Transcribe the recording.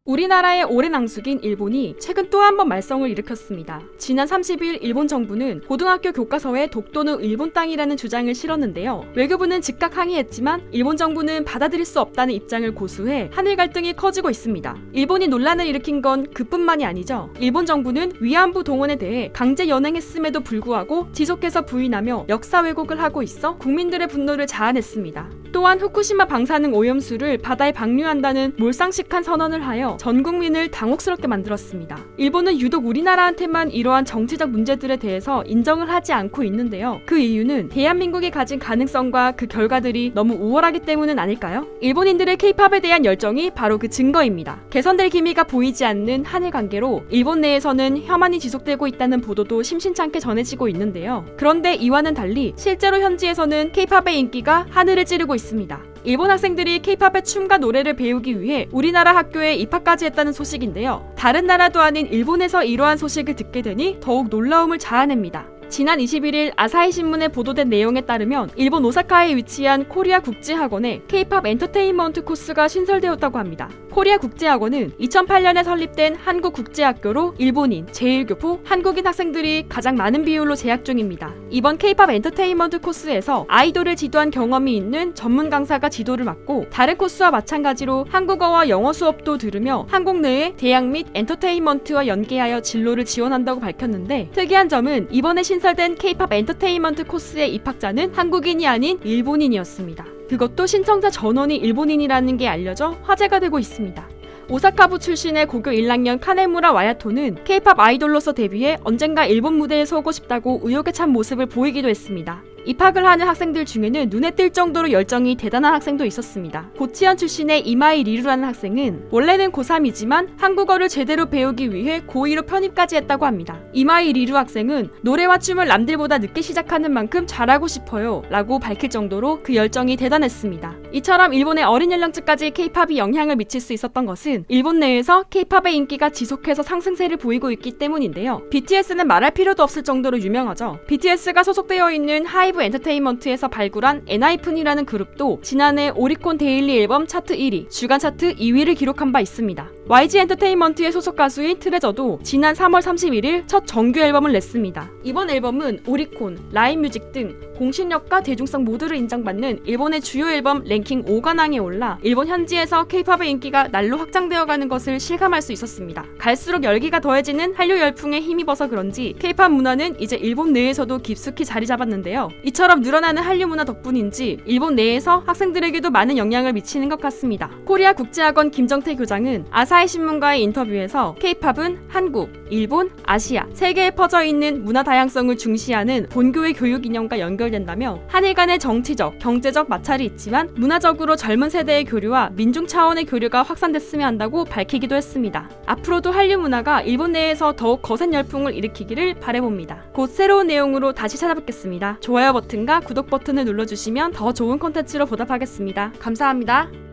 우리나라의 오랜 낭숙인 일본이 최근 또 한 번 말썽을 일으켰습니다. 지난 30일 일본 정부는 고등학교 교과서에 독도는 일본 땅이라는 주장을 실었는데요. 외교부는 즉각 항의했지만 일본 정부는 받아들일 수 없다는 입장을 고수해 한일 갈등이 커지고 있습니다. 일본이 논란을 일으킨 건 그뿐만이 아니죠. 일본 정부는 위안부 동원에 대해 강제 연행했음에도 불구하고 지속해서 부인하며 역사 왜곡을 하고 있어 국민들의 분노를 자아냈습니다. 또한 후쿠시마 방사능 오염수를 바다에 방류한다는 몰상식한 선언을 하여 전 국민을 당혹스럽게 만들었습니다. 일본은 유독 우리나라한테만 이러한 정치적 문제들에 대해서 인정을 하지 않고 있는데요. 그 이유는 대한민국이 가진 가능성과 그 결과들이 너무 우월하기 때문은 아닐까요? 일본인들의 K-팝에 대한 열정이 바로 그 증거입니다. 개선될 기미가 보이지 않는 한일 관계로 일본 내에서는 혐한이 지속되고 있다는 보도도 심심찮게 전해지고 있는데요. 그런데 이와는 달리 실제로 현지에서는 K-팝의 인기가 하늘을 찌르고 있습니다. 일본 학생들이 K-팝의 춤과 노래를 배우기 위해 우리나라 학교에 입학까지 했다는 소식인데요. 다른 나라도 아닌 일본에서 이러한 소식을 듣게 되니 더욱 놀라움을 자아냅니다. 지난 21일 아사히 신문에 보도된 내용에 따르면 일본 오사카에 위치한 코리아 국제학원에 K-팝 엔터테인먼트 코스가 신설되었다고 합니다. 코리아 국제학원은 2008년에 설립된 한국국제학교로 일본인, 제1교포, 한국인 학생들이 가장 많은 비율로 재학 중입니다. 이번 K-팝 엔터테인먼트 코스에서 아이돌을 지도한 경험이 있는 전문 강사가 지도를 맡고 다른 코스와 마찬가지로 한국어와 영어 수업도 들으며 한국 내의 대학 및 엔터테인먼트와 연계하여 진로를 지원한다고 밝혔는데 특이한 점은 이번에 신설된 K-팝 엔터테인먼트 코스의 입학자는 한국인이 아닌 일본인이었습니다. 그것도 신청자 전원이 일본인이라는 게 알려져 화제가 되고 있습니다. 오사카부 출신의 고교 1학년 카네무라 와야토는 K-팝 아이돌로서 데뷔해 언젠가 일본 무대에 서고 싶다고 의욕에 찬 모습을 보이기도 했습니다. 입학을 하는 학생들 중에는 눈에 띌 정도로 열정이 대단한 학생도 있었습니다. 고치현 출신의 이마이 리루라는 학생은 원래는 고3이지만 한국어를 제대로 배우기 위해 고2로 편입까지 했다고 합니다. 이마이 리루 학생은 노래와 춤을 남들보다 늦게 시작하는 만큼 잘하고 싶어요 라고 밝힐 정도로 그 열정이 대단했습니다. 이처럼 일본의 어린 연령층까지 K-팝이 영향을 미칠 수 있었던 것은 일본 내에서 K-팝의 인기가 지속해서 상승세를 보이고 있기 때문인데요. BTS는 말할 필요도 없을 정도로 유명하죠. BTS가 소속되어 있는 하이브 엔터테인먼트에서 발굴한 엔하이픈이라는 그룹도 지난해 오리콘 데일리 앨범 차트 1위, 주간 차트 2위를 기록한 바 있습니다. YG 엔터테인먼트의 소속 가수인 트레저도 지난 3월 31일 첫 정규 앨범을 냈습니다. 이번 앨범은 오리콘, 라인뮤직 등 공신력과 대중성 모두를 인정받는 일본의 주요 앨범 랭킹 5관왕에 올라 일본 현지에서 K-팝의 인기가 날로 확장되어가는 것을 실감할 수 있었습니다. 갈수록 열기가 더해지는 한류 열풍에 힘입어서 그런지 K-팝 문화는 이제 일본 내에서도 깊숙이 자리 잡았는데요. 이처럼 늘어나는 한류 문화 덕분인지 일본 내에서 학생들에게도 많은 영향을 미치는 것 같습니다. 코리아 국제학원 김정태 교장은 아사히 신문과의 인터뷰에서 K-팝은 한국, 일본, 아시아, 세계에 퍼져 있는 문화 다양성을 중시하는 본교의 교육 이념과 연결된다며 한일 간의 정치적, 경제적 마찰이 있지만 문화적으로 젊은 세대의 교류와 민중 차원의 교류가 확산됐으면 한다고 밝히기도 했습니다. 앞으로도 한류 문화가 일본 내에서 더욱 거센 열풍을 일으키기를 바라봅니다. 곧 새로운 내용으로 다시 찾아뵙겠습니다. 좋아요 버튼과 구독 버튼을 눌러주시면 더 좋은 콘텐츠로 보답하겠습니다. 감사합니다.